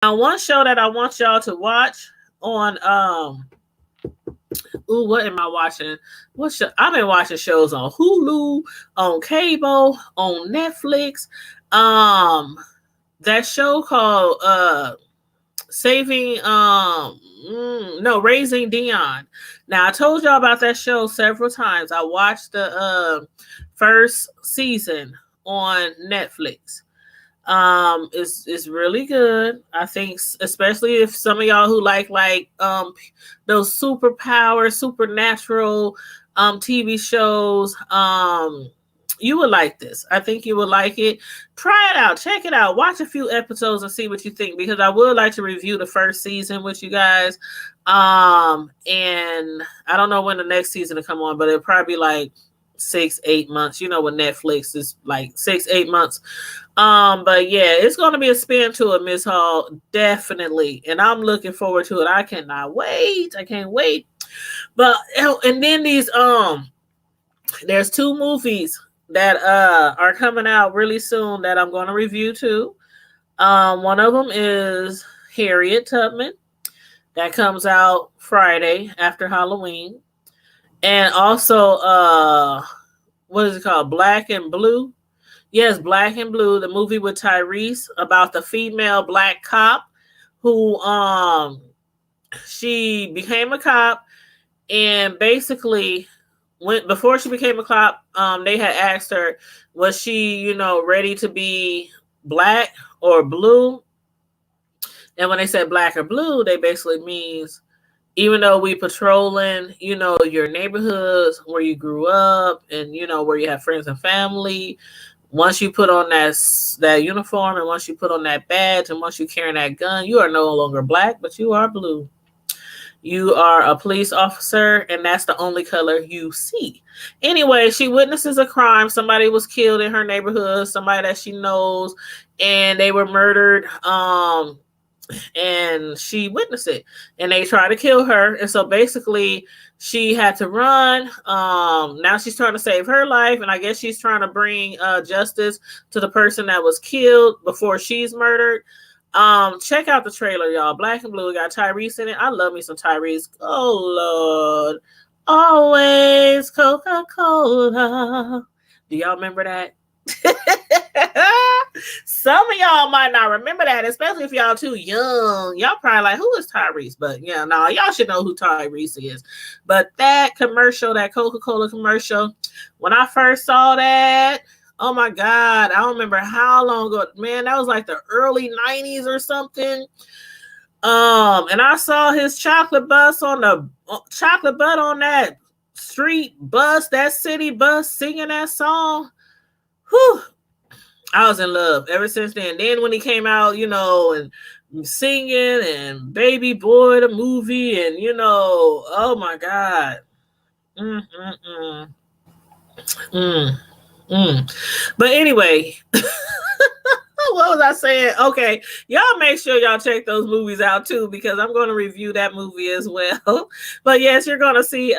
Now, one show that I want y'all to watch on ooh, what am I watching? What show? I've been watching shows on Hulu, on cable, on Netflix. Um, that show called Saving no, Raising Dion. Now I told y'all about that show several times. I watched the first season on Netflix. It's really good. I think especially if some of y'all who like those superpower supernatural TV shows, you would like this. I think you would like it. Try it out, check it out, watch a few episodes and see what you think, because I would like to review the first season with you guys. And I don't know when the next season will come on, but it'll probably be like 6-8 months. You know, with Netflix is like 6-8 months. But yeah, it's gonna be a spin to it, Miss Hall, definitely. And I'm looking forward to it. I cannot wait. I can't wait. But and then these there's two movies that are coming out really soon that I'm gonna review too. One of them is Harriet Tubman, that comes out Friday after Halloween. And also what is it called? Black and Blue. Yes, Black and Blue, the movie with Tyrese about the female black cop who she became a cop, and basically when before she became a cop, they had asked her, was she, ready to be black or blue? And when they said black or blue, they basically means even though we patrolling, your neighborhoods where you grew up and where you have friends and family, once you put on that uniform and once you put on that badge and once you carrying that gun, you are no longer black, but you are blue. You are a police officer, and that's the only color you see. Anyway, she witnesses a crime. Somebody was killed in her neighborhood, somebody that she knows, and they were murdered. And she witnessed it, and they tried to kill her. And so basically, she had to run. Now she's trying to save her life, and I guess she's trying to bring justice to the person that was killed before she's murdered. Check out the trailer, y'all. Black and Blue got Tyrese in it. I love me some Tyrese. Oh Lord, always Coca-Cola. Do y'all remember that? Some of y'all might not remember that, especially if y'all too young. Y'all probably like, who is Tyrese? But yeah, no, y'all should know who Tyrese is. But that commercial, that Coca-Cola commercial, when I first saw that, oh my God, I don't remember how long ago. Man, that was like the early 90s or something. And I saw his chocolate bus on the chocolate butt on that street bus, that city bus, singing that song. Whew, I was in love ever since then. Then when he came out, and singing and Baby Boy the movie, and oh my God. Mm, mm, mm. Mm, mm. But anyway, what was I saying? Okay, y'all make sure y'all check those movies out too, because I'm going to review that movie as well. But yes, you're going to see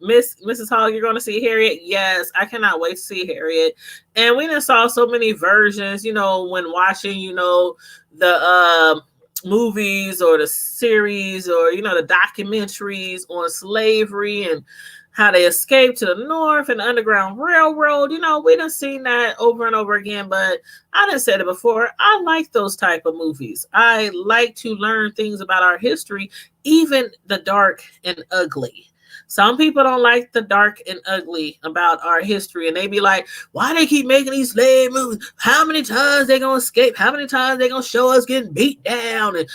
Mrs. Hall, you're going to see Harriet. Yes, I cannot wait to see Harriet. And we just saw so many versions, when watching, the movies or the series or, the documentaries on slavery and how they escaped to the North and the Underground Railroad. We done seen that over and over again, but I done said it before. I like those type of movies. I like to learn things about our history, even the dark and ugly. Some people don't like the dark and ugly about our history, and they be like, why they keep making these slave movies? How many times they gonna escape? How many times they gonna show us getting beat down? And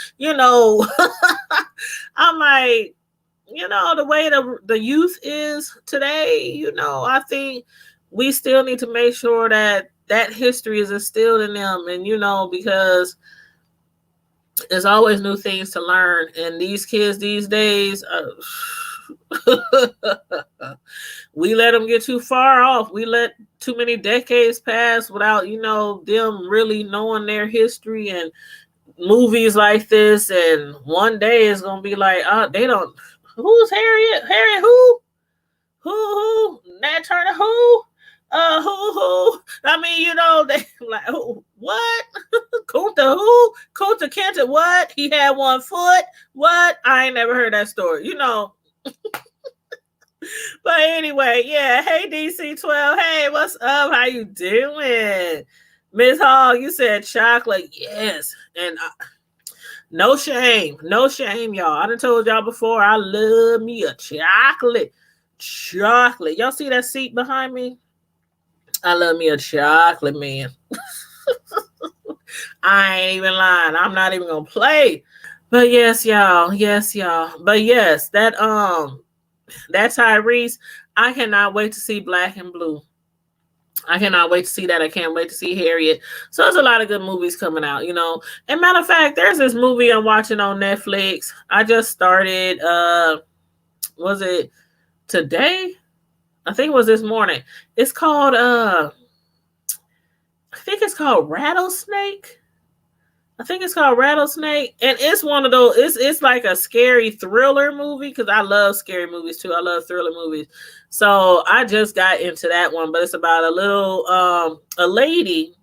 I'm like, the way the youth is today, I think we still need to make sure that history is instilled in them. And, because there's always new things to learn. And these kids these days, we let them get too far off. We let too many decades pass without, them really knowing their history and movies like this. And one day it's going to be like, they don't. Who's Harriet? Harriet who? Who? Nat Turner who? Who? I mean, you know, they like, what? Kunta who? Kunta Kinte, what? He had 1 foot? What? I ain't never heard that story, you know. But anyway, yeah. Hey, DC12. Hey, what's up? How you doing? Miss Hall, you said chocolate. Yes. And no shame. No shame, y'all. I done told y'all before, I love me a chocolate. Chocolate. Y'all see that seat behind me? I love me a chocolate, man. I ain't even lying. I'm not even gonna play. But yes, y'all. Yes, y'all. But yes, that Tyrese, I cannot wait to see Black and Blue. I cannot wait to see that. I can't wait to see Harriet. So there's a lot of good movies coming out, you know. And matter of fact, there's this movie I'm watching on Netflix. I just started, was it today? I think it was this morning. It's called, I think it's called Rattlesnake. And it's one of those, it's like a scary thriller movie, because I love scary movies too. I love thriller movies. So I just got into that one, but it's about a lady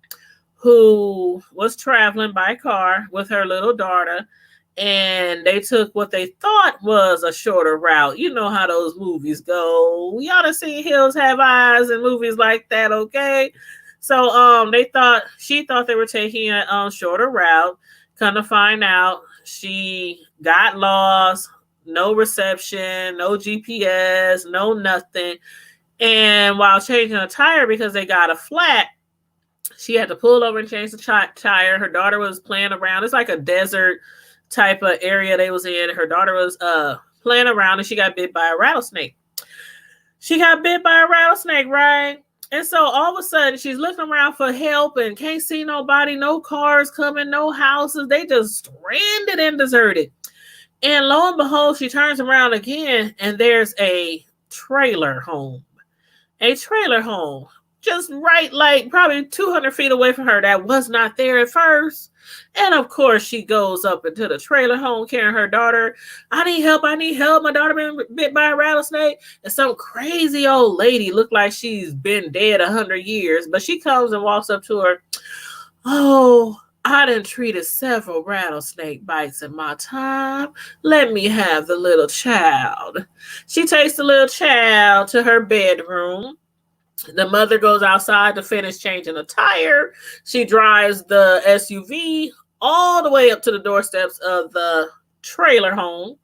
who was traveling by car with her little daughter, and they took what they thought was a shorter route. You know how those movies go. Y'all done seen Hills Have Eyes and movies like that, okay? So she thought they were taking a shorter route. Come to find out, she got lost, no reception, no GPS, no nothing. And while changing a tire, because they got a flat, she had to pull over and change the tire. Her daughter was playing around. It's like a desert type of area they was in. Her daughter was playing around, and she got bit by a rattlesnake. Right? And so all of a sudden, she's looking around for help and can't see nobody, no cars coming, no houses. They just stranded and deserted. And lo and behold, she turns around again, and there's a trailer home. Just right, like probably 200 feet away from her, that was not there at first. And of course, she goes up into the trailer home carrying her daughter. I need help. My daughter been bit by a rattlesnake. And some crazy old lady looked like she's been dead 100 years. But she comes and walks up to her. Oh, I done treated several rattlesnake bites in my time. Let me have the little child. She takes the little child to her bedroom. The mother goes outside to finish changing a tire. She drives the SUV all the way up to the doorsteps of the trailer home,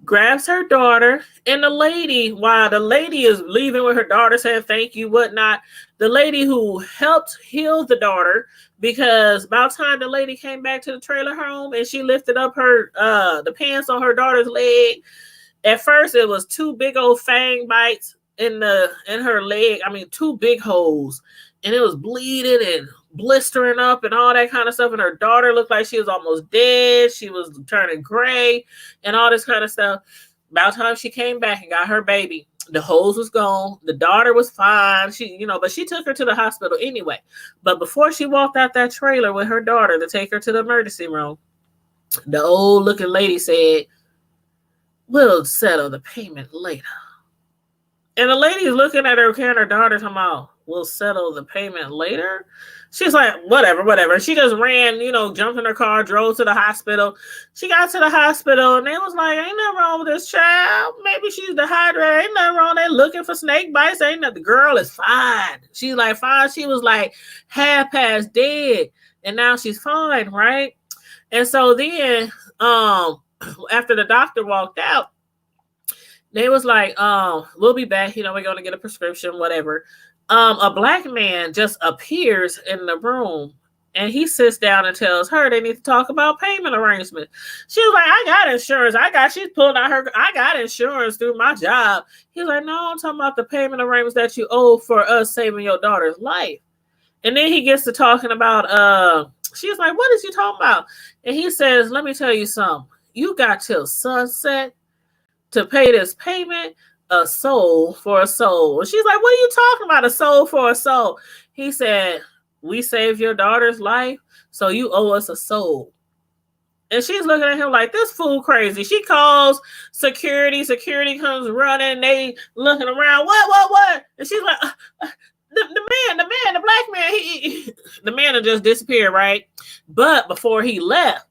grabs her daughter, and while the lady is leaving with her daughter saying thank you, whatnot, the lady who helped heal the daughter, because about time the lady came back to the trailer home and she lifted up her the pants on her daughter's leg. At first, it was 2 big old fang bites in her leg. I mean, 2 big holes, and it was bleeding and blistering up and all that kind of stuff. And her daughter looked like she was almost dead. She was turning gray and all this kind of stuff. About time she came back and got her baby, the hose was gone. The daughter was fine. But she took her to the hospital anyway. But before she walked out that trailer with her daughter to take her to the emergency room, the old looking lady said, "We'll settle the payment later." And the lady is looking at her, carrying her daughter, talking about, "We'll settle the payment later." She's like, whatever. She just ran, jumped in her car, drove to the hospital. She got to the hospital, and they was like, "Ain't nothing wrong with this child. Maybe she's dehydrated. Ain't nothing wrong. They looking for snake bites. Ain't nothing. The girl is fine." She's like, fine. She was like half past dead, and now she's fine, right? And so then, after the doctor walked out, they was like, "We'll be back. We're going to get a prescription, whatever." A black man just appears in the room, and he sits down and tells her they need to talk about payment arrangements. She was like, "I got insurance. She's pulling out I got insurance through my job." He's like, "No, I'm talking about the payment arrangements that you owe for us saving your daughter's life." And then he gets to talking about, she's like, "What is you talking about?" And he says, "Let me tell you something. You got till sunset to pay this payment, a soul for a soul." And she's like, "What are you talking about, a soul for a soul?" He said, "We saved your daughter's life, so you owe us a soul." And she's looking at him like, this fool crazy. She calls security. Security comes running. They looking around. What? And she's like, the black man, the man had just disappeared, right? But before he left,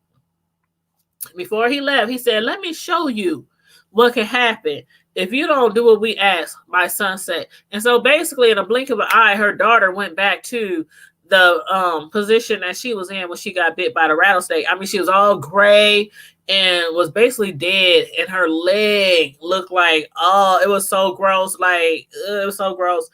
he said, "Let me show you what can happen if you don't do what we ask by sunset." And so basically, in a blink of an eye, her daughter went back to the position that she was in when she got bit by the rattlesnake. I mean, she was all gray and was basically dead, and her leg looked like, oh, it was so gross. Like, it was so gross.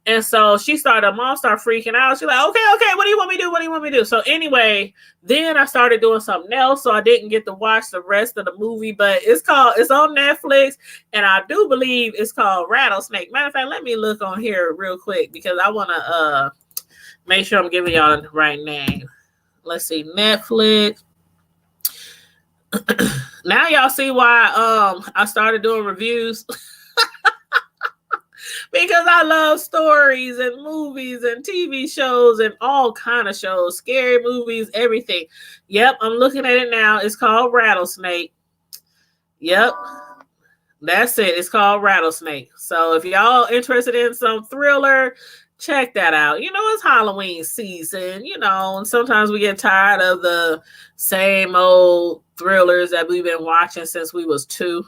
And so mom started freaking out. She's like, okay, what do you want me to do? What do you want me to do? So anyway, then I started doing something else. So I didn't get to watch the rest of the movie, but it's on Netflix. And I do believe it's called Rattlesnake. Matter of fact, let me look on here real quick because I want to make sure I'm giving y'all the right name. Let's see, Netflix. Now y'all see why I started doing reviews. Because I love stories and movies and TV shows and all kind of shows, scary movies, everything. Yep, I'm looking at it now. It's called Rattlesnake. Yep, that's it. It's called Rattlesnake. So if y'all interested in some thriller, check that out. You know, it's Halloween season, you know, and sometimes we get tired of the same old thrillers that we've been watching since we was 2.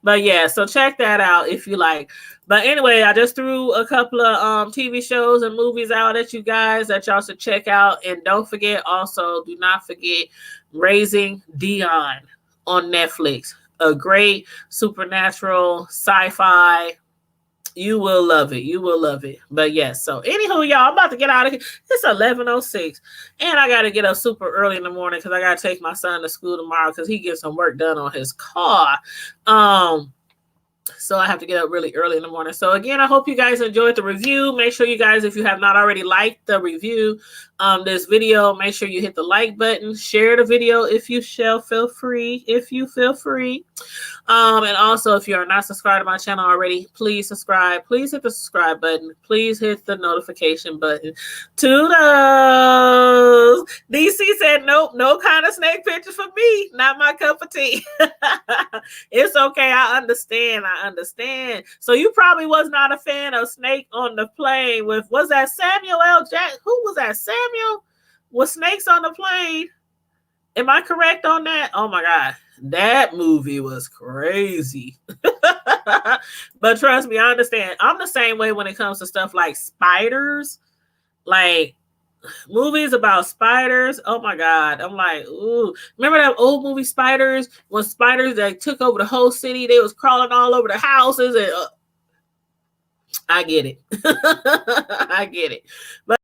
But yeah, so check that out if you like. But anyway, I just threw a couple of TV shows and movies out at you guys that y'all should check out. And don't forget, also, do not forget Raising Dion on Netflix. A great supernatural sci-fi. You will love it. You will love it. But yes, so anywho, y'all, I'm about to get out of here. It's 11:06. And I got to get up super early in the morning because I got to take my son to school tomorrow because he gets some work done on his car. So I have to get up really early in the morning. So again, I hope you guys enjoyed the review. Make sure you guys, if you have not already liked the review, this video, make sure you hit the like button, share the video if you feel free. And also, if you are not subscribed to my channel already, please subscribe. Please hit the subscribe button. Please hit the notification button. Toodles. DC said, nope, no kind of snake pictures for me. Not my cup of tea. It's okay. I understand. So you probably was not a fan of Snake on the Plane with, was that Samuel L. Jackson? Who was that? Samuel? Was Snakes on the Plane? Am I correct on that? Oh my God. That movie was crazy. But trust me, I understand. I'm the same way when it comes to stuff like spiders. Like movies about spiders. Oh my God. I'm like, ooh. Remember that old movie Spiders? When spiders that took over the whole city, they was crawling all over the houses. And I get it. I get it. But